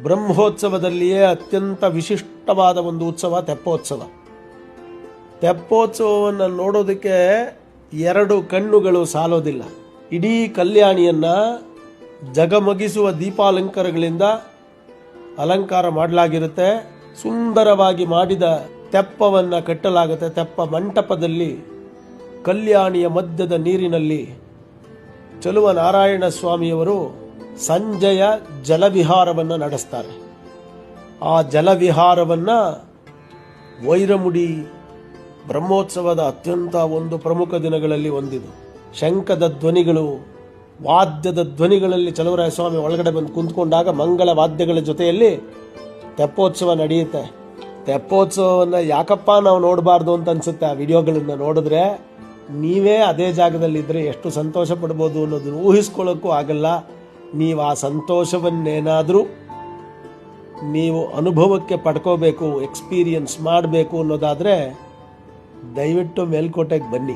ಬ್ರಹ್ಮೋತ್ಸವದಲ್ಲಿಯೇ ಅತ್ಯಂತ ವಿಶಿಷ್ಟವಾದ ಒಂದು ಉತ್ಸವ ತೆಪ್ಪೋತ್ಸವ. ತೆಪ್ಪೋತ್ಸವವನ್ನು ನೋಡೋದಕ್ಕೆ 2 ಕಣ್ಣುಗಳು ಸಾಲೋದಿಲ್ಲ. ಇಡೀ ಕಲ್ಯಾಣಿಯನ್ನು ಜಗಮಗಿಸುವ ದೀಪಾಲಂಕಾರಗಳಿಂದ ಅಲಂಕಾರ ಮಾಡಲಾಗಿರುತ್ತೆ. ಸುಂದರವಾಗಿ ಮಾಡಿದ ತೆಪ್ಪವನ್ನು ಕಟ್ಟಲಾಗುತ್ತೆ. ತೆಪ್ಪ ಮಂಟಪದಲ್ಲಿ ಕಲ್ಯಾಣಿಯ ಮಧ್ಯದ ನೀರಿನಲ್ಲಿ ಚಲುವ ನಾರಾಯಣ ಸ್ವಾಮಿಯವರು ಸಂಜೆಯ ಜಲವಿಹಾರವನ್ನು ನಡೆಸ್ತಾರೆ. ಆ ಜಲವಿಹಾರವನ್ನು ವೈರಮುಡಿ ಬ್ರಹ್ಮೋತ್ಸವದ ಅತ್ಯಂತ ಒಂದು ಪ್ರಮುಖ ದಿನಗಳಲ್ಲಿ ಒಂದಿದು. ಶಂಖದ ಧ್ವನಿಗಳು, ವಾದ್ಯದ ಧ್ವನಿಗಳಲ್ಲಿ ಚಲುವರಾಯ ಸ್ವಾಮಿ ಒಳಗಡೆ ಬಂದು ಕುಂತ್ಕೊಂಡಾಗ ಮಂಗಳ ವಾದ್ಯಗಳ ಜೊತೆಯಲ್ಲಿ ತೆಪ್ಪೋತ್ಸವ ನಡೆಯುತ್ತೆ. ತೆಪ್ಪೋತ್ಸವವನ್ನು ಯಾಕಪ್ಪ ನಾವು ನೋಡಬಾರ್ದು ಅಂತ ಅನಿಸುತ್ತೆ. ಆ ವಿಡಿಯೋಗಳನ್ನು ನೋಡಿದ್ರೆ ನೀವೇ ಅದೇ ಜಾಗದಲ್ಲಿದ್ದರೆ ಎಷ್ಟು ಸಂತೋಷ ಪಡ್ಬೋದು ಅನ್ನೋದನ್ನು ಊಹಿಸ್ಕೊಳ್ಳೋಕ್ಕೂ ಆಗಲ್ಲ. ನೀವು ಆ ಸಂತೋಷವನ್ನೇನಾದರೂ ನೀವು ಅನುಭವಕ್ಕೆ ಪಡ್ಕೋಬೇಕು, ಎಕ್ಸ್ಪೀರಿಯನ್ಸ್ ಮಾಡಬೇಕು ಅನ್ನೋದಾದರೆ ದಯವಿಟ್ಟು ಮೇಲ್ಕೋಟೆಗೆ ಬನ್ನಿ.